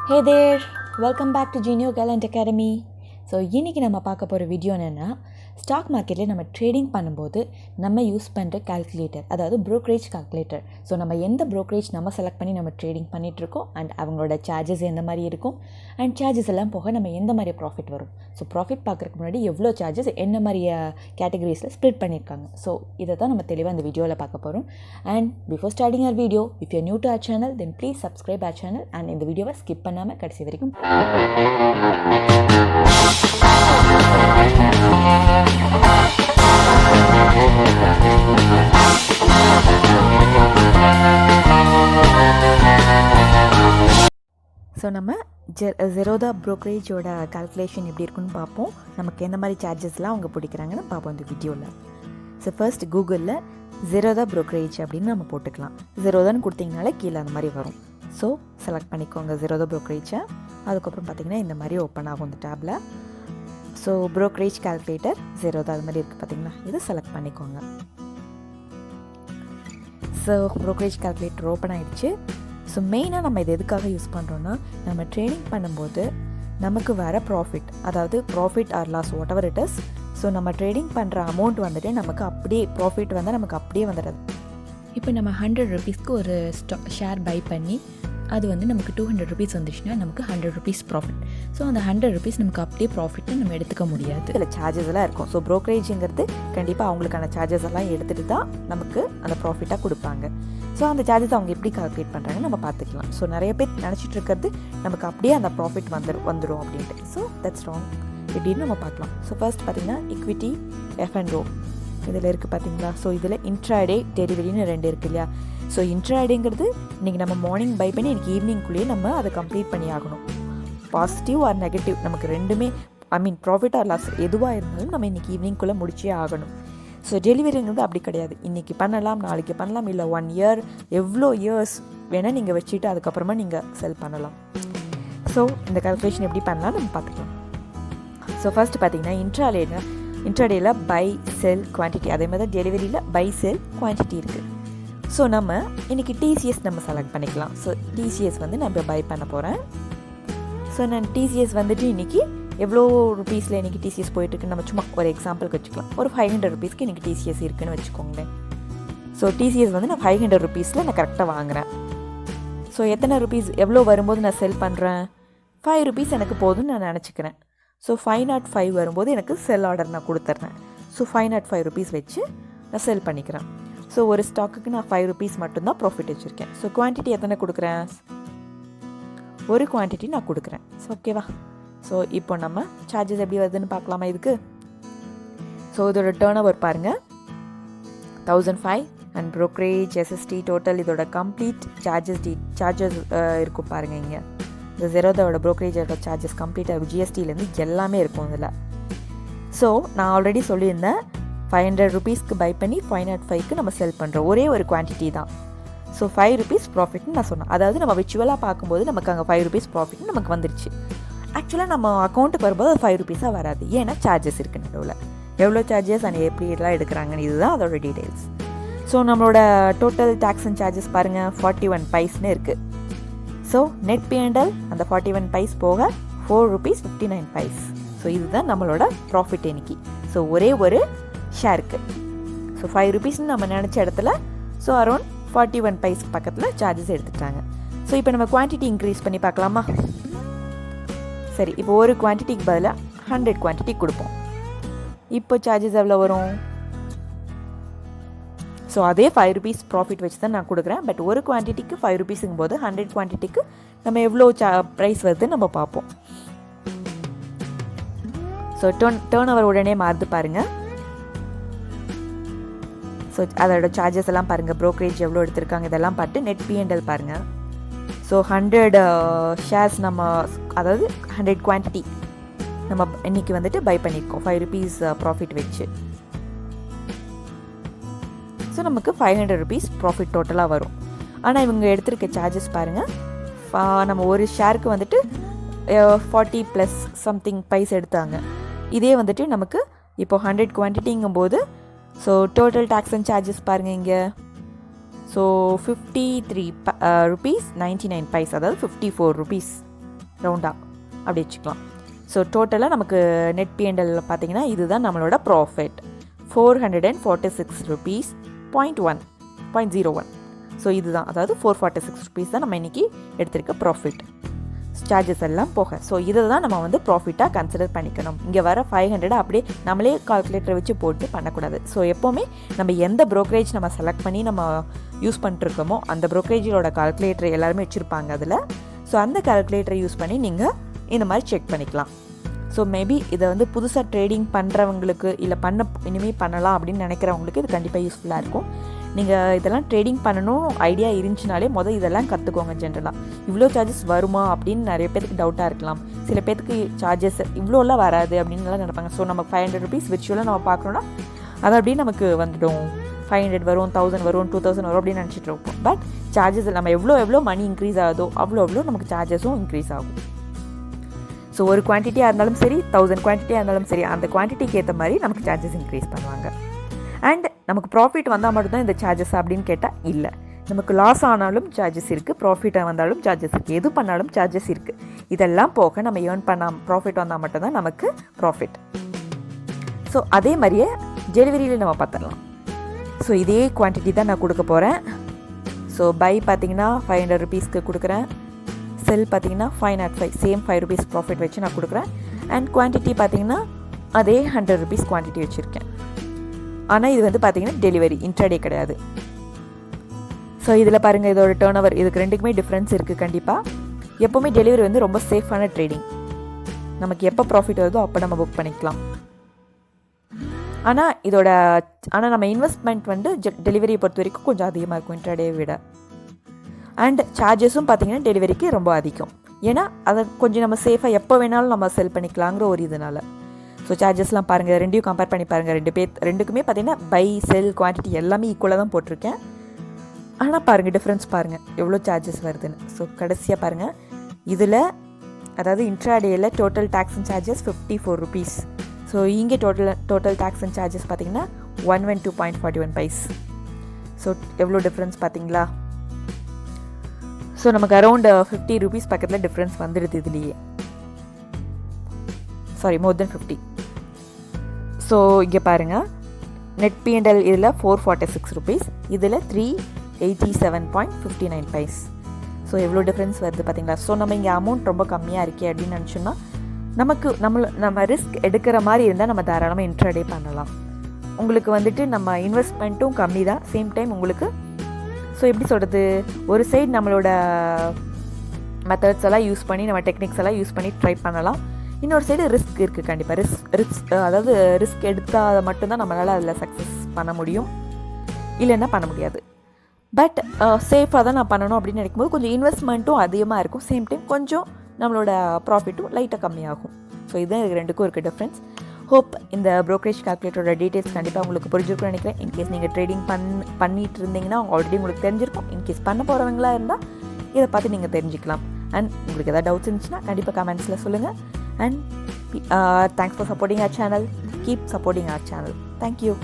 Hey there, welcome back to Genio Gallant Academy. So இன்றைக்கி நம்ம பார்க்க போகிற வீடியோ என்னென்னா, ஸ்டாக் மார்க்கெட்டில் நம்ம ட்ரேடிங் பண்ணும்போது நம்ம யூஸ் பண்ணுற கால்குலேட்டர், அதாவது ப்ரோக்கரேஜ் கால்குலேட்டர். ஸோ நம்ம எந்த ப்ரோக்கரேஜ் நம்ம செலக்ட் பண்ணி நம்ம ட்ரேடிங் பண்ணிகிட்ருக்கோம் அண்ட் அவங்களோட சார்ஜஸ் எந்த மாதிரி இருக்கும் அண்ட் சார்ஜஸ் எல்லாம் போக நம்ம எந்த மாதிரி ப்ராஃபிட் வரும். ஸோ ப்ராஃபிட் பார்க்குறதுக்கு முன்னாடி எவ்வளோ சார்ஜஸ் என்ன மாதிரி கேட்டகரிஸில் ஸ்ப்ளிட் பண்ணியிருக்காங்க. ஸோ இதை தான் நம்ம தெளிவாக இந்த வீடியோவில் பார்க்க போகிறோம். And before starting our video, if you new to our channel then please subscribe our channel and இந்த வீடியோவை ஸ்கிப் பண்ணாமல் கடைசி வரைக்கும். ஸோ நம்ம ஜெரோதா ப்ரோக்கரேஜோட கால்குலேஷன் எப்படி இருக்குன்னு பார்ப்போம். நமக்கு எந்த மாதிரி சார்ஜஸ்லாம் அவங்க பிடிக்கிறாங்கன்னு பார்ப்போம் இந்த வீடியோவில். ஸோ ஃபர்ஸ்ட் கூகுளில் ஜெரோதா ப்ரோக்கரேஜ் அப்படின்னு நம்ம போட்டுக்கலாம். ஜெரோதான்னு கொடுத்தீங்கனாலே கீழே அந்த மாதிரி வரும். ஸோ செலக்ட் பண்ணிக்கோங்க ஜெரோதா ப்ரோக்கரேஜை. அதுக்கப்புறம் பார்த்திங்கன்னா இந்த மாதிரி ஓப்பன் ஆகும் இந்த டேப்பில். ஸோ ப்ரோக்கரேஜ் கால்குலேட்டர் ஜெரோதா அது மாதிரி இருக்குது பார்த்திங்களா, இதை செலக்ட் பண்ணிக்கோங்க. ஸோ ப்ரோக்கரேஜ் கால்குலேட்டர் ஓப்பன் ஆகிடுச்சு. ஸோ மெயினாக நம்ம இது எதுக்காக யூஸ் பண்ணுறோன்னா, நம்ம ட்ரேடிங் பண்ணும்போது நமக்கு வர ப்ராஃபிட், அதாவது profit or loss whatever it is. So நம்ம ட்ரேடிங் பண்ணுற அமௌண்ட் வந்துட்டு நமக்கு அப்படியே ப்ராஃபிட் வந்து நமக்கு அப்படியே வந்துடுது. இப்போ நம்ம 100 ருபீஸ்க்கு ஒரு ஷேர் பை பண்ணி அது வந்து நமக்கு 200 ருபீஸ் வந்துச்சுன்னா நமக்கு 100 ருபீஸ் ப்ராஃபிட். ஸோ அந்த 100 ருபீஸ் நமக்கு அப்படியே ப்ராஃபிட்னு நம்ம எடுத்துக்க முடியாது. இதில் சார்ஜஸ் எல்லாம் இருக்கும். ஸோ ப்ரோக்கரேஜுங்கிறது கண்டிப்பாக அவங்களுக்கான சார்ஜஸ் எல்லாம் எடுத்துகிட்டு தான் நமக்கு அந்த ப்ராஃபிட்டாக கொடுப்பாங்க. ஸோ அந்த சார்ஜஸ் அவங்க எப்படி கால்குலேட் பண்ணுறாங்கன்னு நம்ம பார்த்துக்கலாம். ஸோ நிறைய பேர் நினச்சிட்டு இருக்கிறது நமக்கு அப்படியே அந்த ப்ராஃபிட் வந்துடும் அப்படின்ட்டு. So that's wrong. எப்படின்னு நம்ம பார்க்கலாம். ஸோ ஃபர்ஸ்ட் பார்த்திங்கன்னா இக்விட்டி F&O இதில் இருக்குது பார்த்தீங்களா. ஸோ இதில் இன்ட்ராடே டெலிவரின்னு 2 இருக்குது இல்லையா. ஸோ இன்ட்ராடேங்கிறது இன்றைக்கி நம்ம மார்னிங் பை பண்ணி இன்றைக்கி ஈவினிங்குள்ளேயே நம்ம அதை கம்ப்ளீட் பண்ணி ஆகணும். பாசிட்டிவ் ஆர் நெகட்டிவ் நமக்கு ரெண்டுமே, ப்ராஃபிட் ஆர் லாஸ் எதுவாக இருந்தாலும் நம்ம இன்றைக்கி ஈவினிங்குள்ளே முடிச்சே ஆகணும். ஸோ டெலிவரிங்கிறது அப்படி கிடையாது. இன்றைக்கி பண்ணலாம், நாளைக்கு பண்ணலாம், இல்லை 1 இயர் எவ்வளோ இயர்ஸ் வேணால் நீங்கள் வச்சுட்டு அதுக்கப்புறமா நீங்கள் செல் பண்ணலாம். ஸோ இந்த கால்குலேஷன் எப்படி பண்ணலாம் நம்ம பார்த்துக்கலாம். ஸோ ஃபர்ஸ்ட் பார்த்திங்கன்னா இன்ட்ராடேயில் பை செல் குவான்டிட்டி, அதே மாதிரி தான் டெலிவரியில் பை செல் குவான்டிட்டி இருக்குது. ஸோ நம்ம இன்றைக்கி டிசிஎஸ் நம்ம செலக்ட் பண்ணிக்கலாம். ஸோ டிசிஎஸ் வந்து நான் இப்போ பை பண்ண போகிறேன். ஸோ நான் டிசிஎஸ் வந்துட்டு இன்றைக்கி எவ்வளோ ருபீஸில் இன்றைக்கி டிசிஎஸ் போயிட்டுருக்குன்னு நம்ம சும்மா ஒரு எக்ஸாம்பிளுக்கு வச்சுக்கலாம். ஒரு 500 ருபீஸ்க்கு இன்றைக்கி டிசிஎஸ் இருக்குதுன்னு வச்சுக்கோங்களேன். ஸோ டிசிஎஸ் வந்து நான் 500 ருபீஸில் நான் கரெக்டாக வாங்குகிறேன். ஸோ எத்தனை ருபீஸ் எவ்வளோ வரும்போது நான் செல் பண்ணுறேன், 5 ருபீஸ் எனக்கு போதும்னு நான் நினச்சிக்கிறேன். ஸோ 505 வரும்போது எனக்கு செல் ஆர்டர் நான் கொடுத்துட்றேன். ஸோ 505 ருபீஸ் வச்சு நான் செல் பண்ணிக்கிறேன். ஸோ ஒரு ஸ்டாக்குக்கு நான் 5 ருபீஸ் மட்டும்தான் ப்ராஃபிட் வச்சுருக்கேன். ஸோ குவான்டிட்டி எத்தனை கொடுக்குறேன், ஒரு குவான்டிட்டி நான் கொடுக்குறேன். ஸோ ஓகேவா. ஸோ இப்போ நம்ம சார்ஜஸ் எப்படி வருதுன்னு பார்க்கலாமா இதுக்கு. ஸோ இதோட டேர்ன் ஓவர் பாருங்கள் 1005 அண்ட் ப்ரோக்கரேஜ் எஸ்எஸ்டி டோட்டல் இதோட கம்ப்ளீட் சார்ஜஸ் இருக்கும் பாருங்கள். இங்கே இந்த ஜெரோதாவோட ப்ரோக்கரேஜோட சார்ஜஸ் கம்ப்ளீட்டாக இருக்கும், ஜிஎஸ்டிலேருந்து எல்லாமே இருக்கும் இதில். ஸோ நான் ஆல்ரெடி சொல்லியிருந்தேன் 500 ருபீஸ்க்கு பை பண்ணி 505க்கு நம்ம செல் பண்ணுறோம். ஒரே ஒரு குவான்டிட்டி தான். ஸோ 5 ருபீஸ் ப்ராஃபிட்னு நான் சொன்னேன். அதாவது நம்ம விச்சுவலாக பார்க்கும்போது நமக்கு அங்கே 5 ருபீஸ் ப்ராஃபிட்னு நமக்கு வந்துருச்சு. ஆக்சுவலாக நம்ம அக்கௌண்ட்டுக்கு வரும்போது அது 5 ருபீஸாக வராது. ஏன்னா சார்ஜஸ் இருக்குது நடுவில். எவ்வளோ சார்ஜஸ் அண்ட் எப்படி எல்லாம் எடுக்கிறாங்கன்னு இதுதான் அதோட டீட்டெயில்ஸ். ஸோ நம்மளோட டோட்டல் டேக்ஸ் அண்ட் சார்ஜஸ் பாருங்கள் 41 பைஸ்ன்னு இருக்குது. ஸோ நெட் P&L அந்த 41 பைஸ் போக 4 rupees 59 பைஸ். ஸோ இதுதான் நம்மளோட ப்ராஃபிட் இன்னைக்கு. ஸோ ஒரே ஒரு ஷேருக்கு ஸோ 5 ருபீஸ்ன்னு நம்ம நினச்ச இடத்துல ஸோ அரௌண்ட் 41 பைஸ் பக்கத்தில் சார்ஜஸ் எடுத்துட்டாங்க. ஸோ இப்போ நம்ம குவான்டிட்டி இன்க்ரீஸ் பண்ணி பார்க்கலாமா. சரி, இப்போ ஒரு குவான்டிட்டிக்கு பதிலாக 100 குவான்டிட்டி கொடுப்போம். இப்போ சார்ஜஸ் எவ்வளோ வரும். ஸோ அதே 5 ருபீஸ் ப்ராஃபிட் வச்சு தான் நான் கொடுக்குறேன். பட் ஒரு குவான்டிட்டிக்கு 5 ருபீஸுங்கும் போது 100 குவான்டிட்டிக்கு நம்ம எவ்வளோ ப்ரைஸ் வருதுன்னு நம்ம பார்ப்போம். ஸோ டேர்ன் ஓவர் உடனே மாறுது பாருங்கள். ஸோ அதோட சார்ஜஸ் எல்லாம் பாருங்கள், ப்ரோக்கரேஜ் எவ்வளோ எடுத்திருக்காங்க இதெல்லாம் பார்த்து நெட் P&L பாருங்கள். ஸோ 100 ஷேர்ஸ் நம்ம, அதாவது 100 குவான்டிட்டி நம்ம இன்றைக்கி வந்துட்டு பை பண்ணியிருக்கோம் 5 ருபீஸ் ப்ராஃபிட் வச்சு. ஸோ நமக்கு 500 ருபீஸ் ப்ராஃபிட் டோட்டலாக வரும். ஆனால் இவங்க எடுத்திருக்க சார்ஜஸ் பாருங்கள், நம்ம ஒரு ஷேருக்கு வந்துட்டு 40 ப்ளஸ் சம்திங் பைஸ் எடுத்தாங்க. இதே வந்துட்டு நமக்கு இப்போ 100 குவான்டிட்டிங்கும் போது so total tax and charges பாருங்கள் இங்கே. ஸோ 53 rupees 99 paise, அதாவது 54 rupees ரவுண்டாக அப்படி வச்சுக்கலாம். ஸோ டோட்டலாக நமக்கு நெட் P&L பார்த்தீங்கன்னா இதுதான் நம்மளோட ப்ராஃபிட், 446 rupees 0.01. ஸோ இதுதான், அதாவது 446 rupees தான் நம்ம இன்றைக்கி எடுத்திருக்க ப்ராஃபிட், சார்ஜஸ் எல்லாம் போக. ஸோ இதை தான் நம்ம வந்து ப்ராஃபிட்டாக கன்சிடர் பண்ணிக்கணும். இங்கே வர 500 அப்படியே நம்மளே கால்குலேட்டரை வச்சு போட்டு பண்ணக்கூடாது. ஸோ எப்போவுமே நம்ம எந்த ப்ரோக்கரேஜ் நம்ம செலக்ட் பண்ணி நம்ம யூஸ் பண்ணிட்டுருக்கோமோ அந்த ப்ரோக்கரேஜோட கால்குலேட்டர் எல்லாருமே வச்சுருப்பாங்க அதில். ஸோ அந்த கால்குலேட்டரை யூஸ் பண்ணி நீங்கள் இந்த மாதிரி செக் பண்ணிக்கலாம். ஸோ மேபி இதை வந்து புதுசாக ட்ரேடிங் பண்ணுறவங்களுக்கு இல்லை இனிமேல் பண்ணலாம் அப்படின்னு நினைக்கிறவங்களுக்கு இது கண்டிப்பாக யூஸ்ஃபுல்லாக இருக்கும். நீங்கள் இதெல்லாம் ட்ரேடிங் பண்ணணும் ஐடியா இருந்துச்சுனாலே இதெல்லாம் கற்றுக்கோங்க. ஜென்ரலாக இவ்வளோ சார்ஜஸ் வருமா அப்படின்னு நிறைய பேருக்கு டவுட்டாக இருக்கலாம். சில பேருக்கு சார்ஜஸ் இவ்வளோலாம் வராது அப்படின்லாம் நினைப்பாங்க. ஸோ நம்ம 500 rupees விர்ச்சுவலாக நம்ம பார்க்குறோன்னா அது அப்படியே நமக்கு வந்துடும், 500 வரும், 1000 வரும், 2000 வரும் அப்படின்னு நினச்சிட்டு இருப்போம். பட் சார்ஜஸ் நம்ம எவ்வளோ மணி இன்க்ரீஸ் ஆகுதோ அவ்வளோ நமக்கு சார்ஜஸும் இன்க்ரீஸ் ஆகும். ஸோ ஒரு குவான்டிட்டியாக இருந்தாலும் சரி, 1000 குவான்டிட்டியாக இருந்தாலும் சரி, அந்த குவான்டிட்டிக்கு ஏற்ற மாதிரி நமக்கு சார்ஜஸ் இன்க்ரீஸ் பண்ணுவாங்க. அண்ட் நமக்கு ப்ராஃபிட் வந்தால் மட்டும்தான் இந்த சார்ஜஸ் அப்படின்னு கேட்டால் இல்லை, நமக்கு லாஸ் ஆனாலும் சார்ஜஸ் இருக்குது, ப்ராஃபிட்டாக வந்தாலும் சார்ஜஸ் இருக்குது, எது பண்ணாலும் சார்ஜஸ் இருக்குது. இதெல்லாம் போக நம்ம ஏர்ன் ப்ராஃபிட் வந்தால் மட்டும்தான் நமக்கு ப்ராஃபிட். ஸோ அதே மாதிரியே டெலிவரியில் நம்ம பார்த்துடலாம். ஸோ இதே குவான்டிட்டி தான் நான் கொடுக்க போகிறேன். ஸோ பை பார்த்தீங்கன்னா 500 rupeesக்கு கொடுக்குறேன், செல் பார்த்தீங்கன்னா 505, சேம் 5 rupees ப்ராஃபிட் வச்சு நான் கொடுக்குறேன். அண்ட் குவான்டிட்டி பார்த்தீங்கன்னா அதே 100 rupees குவான்டிட்டி வச்சுருக்கேன். ஆனால் இது வந்து பார்த்தீங்கன்னா டெலிவரி, இன்ட்ராடே கிடையாது. ஸோ இதில் பாருங்கள், இதோட டர்ன் ஓவர் இதுக்கு ரெண்டுக்குமே டிஃப்ரென்ஸ் இருக்குது. கண்டிப்பாக எப்போவுமே டெலிவரி வந்து ரொம்ப சேஃபான ட்ரேடிங். நமக்கு எப்போ ப்ராஃபிட் வருதோ அப்போ நம்ம புக் பண்ணிக்கலாம். ஆனால் நம்ம இன்வெஸ்ட்மெண்ட் வந்து டெலிவரியை பொறுத்த வரைக்கும் கொஞ்சம் அதிகமாக இருக்கும் இன்ட்ராடேவை விட. அண்ட் சார்ஜஸும் பார்த்தீங்கன்னா டெலிவரிக்கு ரொம்ப அதிகம். ஏன்னா அதை கொஞ்சம் நம்ம சேஃபாக எப்போ வேணாலும் நம்ம செல் பண்ணிக்கலாங்கிற ஒரு இதனால். ஸோ சார்ஜஸ்லாம் பாருங்கள், ரெண்டையும் கம்பேர் பண்ணி பாருங்கள். ரெண்டுக்குமே பார்த்தீங்கன்னா பை செல் குவான்டிட்டி எல்லாமே ஈக்குவலாக தான் போட்டிருக்கேன். ஆனால் பாருங்கள் டிஃப்ரென்ஸ் பாருங்கள் எவ்வளோ சார்ஜஸ் வருதுன்னு. ஸோ கடைசியாக பாருங்கள், இதில் அதாவது இன்ட்ராடேயில் total tax and charges 54 rupees. So இங்கே டோட்டல் டேக்ஸ் அண்ட் சார்ஜஸ் பார்த்தீங்கன்னா 112.41 paise. ஸோ எவ்வளோ டிஃப்ரென்ஸ் பார்த்தீங்களா? ஸோ நமக்கு அரௌண்ட் 50 rupees பக்கத்தில் டிஃப்ரென்ஸ் வந்துடுது இதுலேயே. சாரி, மோர் தென் 50. ஸோ இங்கே பாருங்கள், நெட் P&L இதில் 446 rupees, இதில் 387.59 paise. ஸோ எவ்வளோ டிஃப்ரென்ஸ் வருது பார்த்தீங்களா? ஸோ நம்ம இங்கே அமௌண்ட் ரொம்ப கம்மியாக இருக்கே அப்படின்னு நினச்சோன்னா நம்ம ரிஸ்க் எடுக்கிற மாதிரி இருந்தால் நம்ம தாராளமாக இன்ட்ராடே பண்ணலாம். உங்களுக்கு வந்துட்டு நம்ம இன்வெஸ்ட்மெண்ட்டும் கம்மி தான், சேம் டைம் உங்களுக்கு ஸோ எப்படி சொல்கிறது, ஒரு சைடு நம்மளோட மெத்தட்ஸ் எல்லாம் யூஸ் பண்ணி நம்ம டெக்னிக்ஸ் எல்லாம் யூஸ் பண்ணி ட்ரை பண்ணலாம். இன்னொரு சைடு ரிஸ்க் இருக்குது. கண்டிப்பாக அதாவது ரிஸ்க் எடுத்தால் மட்டும்தான் நம்மளால் அதில் சக்ஸஸ் பண்ண முடியும், இல்லைன்னா பண்ண முடியாது. பட் சேஃபாக தான் நான் பண்ணணும் அப்படின்னு நினைக்கும்போது கொஞ்சம் இன்வெஸ்ட்மெண்ட்டும் அதிகமாக இருக்கும், சேம் டைம் கொஞ்சம் நம்மளோட ப்ராஃபிட்டும் லைட்டாக கம்மியாகும். ஸோ இதுதான் இது ரெண்டுக்கும் இருக்குது டிஃப்ரென்ஸ். ஹோப் இந்த ப்ரோக்கரேஜ் கால்குலேட்டரோட டீட்டெயில்ஸ் கண்டிப்பாக உங்களுக்கு புரிஞ்சிருக்கும்னு நினைக்கிறேன். இன்கேஸ் நீங்கள் ட்ரேடிங் பண்ணிட்டு இருந்தீங்கன்னா ஆல்ரெடி உங்களுக்கு தெரிஞ்சிருக்கும். இன்கேஸ் பண்ண போகிறவங்களா இருந்தால் இதை பார்த்து நீங்கள் தெரிஞ்சுக்கலாம். அண்ட் உங்களுக்கு எதாவது டவுட்ஸ் இருந்துச்சுன்னா கண்டிப்பாக கமெண்ட்ஸில் சொல்லுங்கள். And thanks for supporting our channel. Keep supporting our channel. Thank you.